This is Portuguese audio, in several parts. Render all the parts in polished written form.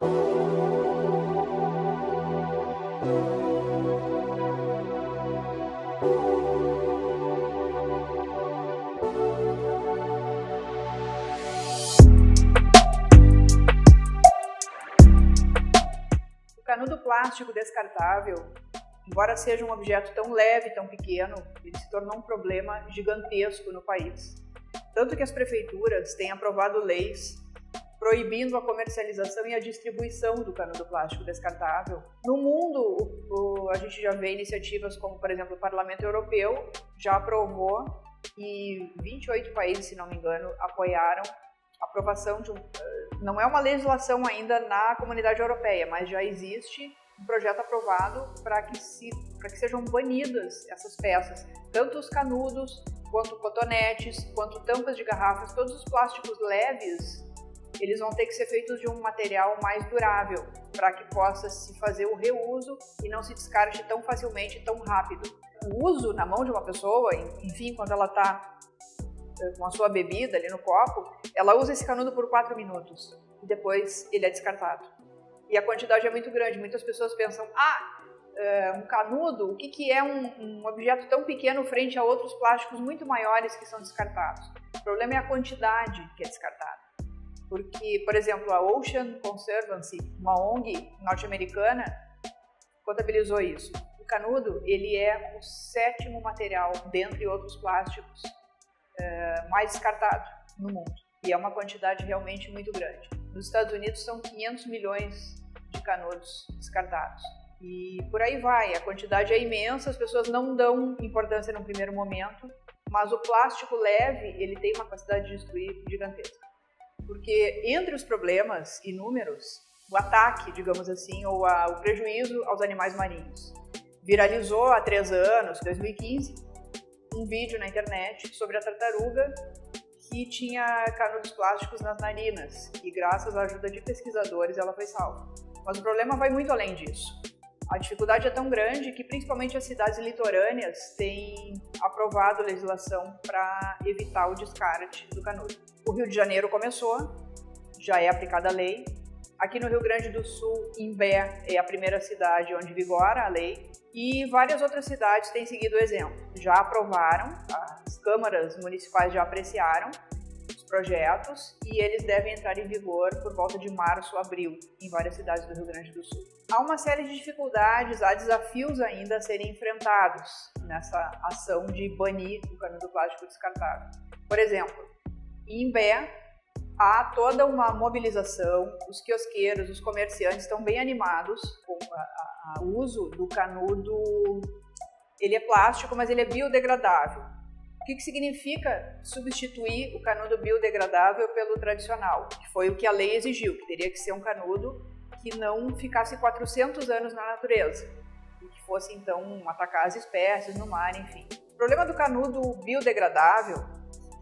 O canudo plástico descartável, embora seja um objeto tão leve, tão pequeno, ele se tornou um problema gigantesco no país. Tanto que as prefeituras têm aprovado leis proibindo a comercialização e a distribuição do canudo plástico descartável. No mundo, a gente já vê iniciativas como, por exemplo, o Parlamento Europeu já aprovou e 28 países, se não me engano, apoiaram a aprovação de não é uma legislação ainda na Comunidade Europeia, mas já existe um projeto aprovado para que sejam banidas essas peças, tanto os canudos, quanto cotonetes, quanto tampas de garrafas, todos os plásticos leves, eles vão ter que ser feitos de um material mais durável, para que possa se fazer o reuso e não se descarte tão facilmente e tão rápido. O uso na mão de uma pessoa, enfim, quando ela está com a sua bebida ali no copo, ela usa esse canudo por 4 minutos e depois ele é descartado. E a quantidade é muito grande. Muitas pessoas pensam, um canudo, o que é um objeto tão pequeno frente a outros plásticos muito maiores que são descartados? O problema é a quantidade que é descartada. Porque, por exemplo, a Ocean Conservancy, uma ONG norte-americana, contabilizou isso. O canudo, ele é o 7º material, dentre outros plásticos, mais descartado no mundo. E é uma quantidade realmente muito grande. Nos Estados Unidos são 500 milhões de canudos descartados. E por aí vai, a quantidade é imensa, as pessoas não dão importância no primeiro momento, mas o plástico leve, ele tem uma capacidade de destruir gigantesca. Porque entre os problemas inúmeros, o ataque, digamos assim, ou o prejuízo aos animais marinhos. Viralizou há 3 anos, 2015, um vídeo na internet sobre a tartaruga que tinha canudos plásticos nas narinas e graças à ajuda de pesquisadores ela foi salva. Mas o problema vai muito além disso. A dificuldade é tão grande que principalmente as cidades litorâneas têm aprovado legislação para evitar o descarte do canudo. O Rio de Janeiro começou, já é aplicada a lei. Aqui no Rio Grande do Sul, Imbé é a primeira cidade onde vigora a lei. E várias outras cidades têm seguido o exemplo. Já aprovaram, as câmaras municipais já apreciaram os projetos e eles devem entrar em vigor por volta de março, abril, em várias cidades do Rio Grande do Sul. Há uma série de dificuldades, há desafios ainda a serem enfrentados nessa ação de banir o canudo plástico descartável. Por exemplo, em Imbé, há toda uma mobilização, os quiosqueiros, os comerciantes estão bem animados com o uso do canudo. Ele é plástico, mas ele é biodegradável. O que significa substituir o canudo biodegradável pelo tradicional? Que foi o que a lei exigiu, que teria que ser um canudo que não ficasse 400 anos na natureza e que fosse então atacar as espécies no mar, enfim. O problema do canudo biodegradável,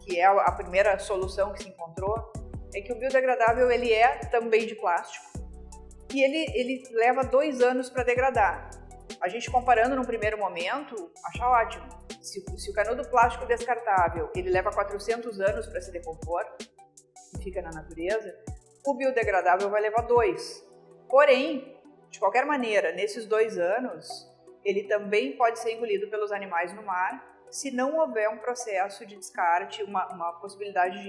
que é a primeira solução que se encontrou, é que o biodegradável ele é também de plástico e ele leva 2 anos para degradar. A gente comparando num primeiro momento, acha ótimo. Se o canudo plástico descartável ele leva 400 anos para se decompor e fica na natureza, o biodegradável vai levar 2. Porém, de qualquer maneira, nesses 2 anos, ele também pode ser engolido pelos animais no mar se não houver um processo de descarte, uma possibilidade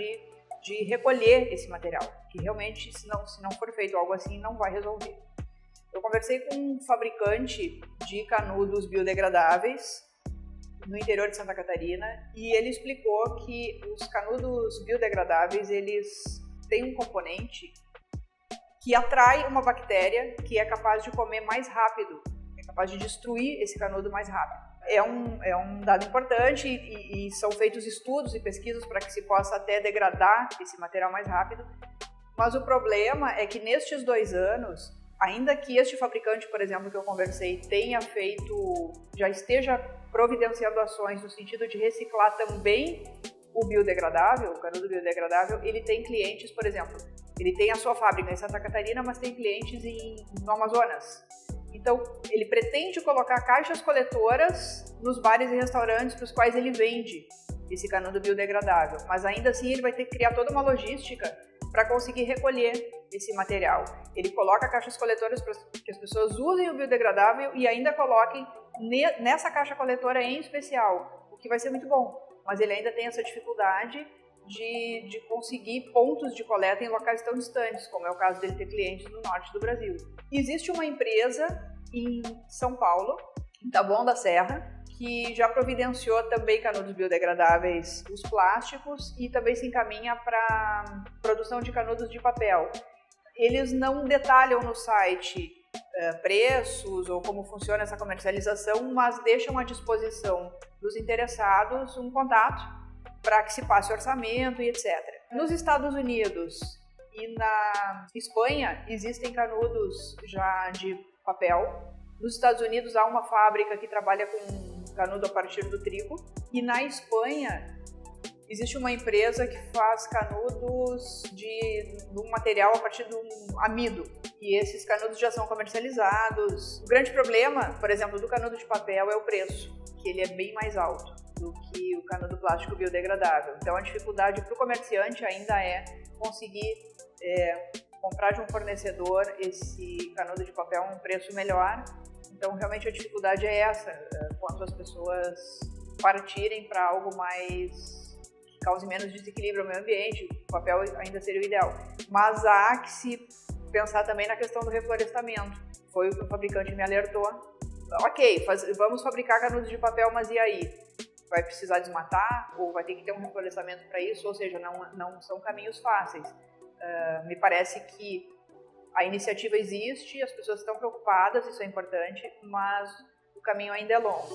de recolher esse material, que realmente, se não for feito algo assim, não vai resolver. Eu conversei com um fabricante de canudos biodegradáveis no interior de Santa Catarina e ele explicou que os canudos biodegradáveis, eles têm um componente que atrai uma bactéria que é capaz de comer mais rápido, é capaz de destruir esse canudo mais rápido. É um dado importante e são feitos estudos e pesquisas para que se possa até degradar esse material mais rápido, mas o problema é que nestes 2 anos, ainda que este fabricante, por exemplo, que eu conversei, já esteja providenciando ações no sentido de reciclar também o biodegradável, o canudo biodegradável, ele tem clientes, por exemplo, ele tem a sua fábrica em Santa Catarina, mas tem clientes no Amazonas. Então, ele pretende colocar caixas coletoras nos bares e restaurantes para os quais ele vende esse canudo biodegradável, mas ainda assim ele vai ter que criar toda uma logística para conseguir recolher esse material. Ele coloca caixas coletoras para que as pessoas usem o biodegradável e ainda coloquem nessa caixa coletora em especial, o que vai ser muito bom. Mas ele ainda tem essa dificuldade de conseguir pontos de coleta em locais tão distantes, como é o caso dele ter clientes no norte do Brasil. Existe uma empresa em São Paulo, em Taboão da Serra, que já providenciou também canudos biodegradáveis, os plásticos, e também se encaminha para produção de canudos de papel. Eles não detalham no site preços ou como funciona essa comercialização, mas deixam à disposição dos interessados um contato para que se passe orçamento e etc. Nos Estados Unidos e na Espanha existem canudos já de papel. Nos Estados Unidos há uma fábrica que trabalha com canudo a partir do trigo, e na Espanha existe uma empresa que faz canudos de um material a partir do amido, e esses canudos já são comercializados. O grande problema, por exemplo, do canudo de papel é o preço, que ele é bem mais alto do que o canudo plástico biodegradável. Então a dificuldade para o comerciante ainda é conseguir comprar de um fornecedor esse canudo de papel a um preço melhor. Então realmente a dificuldade é essa, quanto as pessoas partirem para algo mais que cause menos desequilíbrio ao meio ambiente. O papel ainda seria o ideal, mas há que se pensar também na questão do reflorestamento. Foi o que o fabricante me alertou. Ok, vamos fabricar canudos de papel, mas e aí? Vai precisar desmatar ou vai ter que ter um reflorestamento para isso? Ou seja, não são caminhos fáceis. Me parece que a iniciativa existe, as pessoas estão preocupadas, isso é importante, mas o caminho ainda é longo.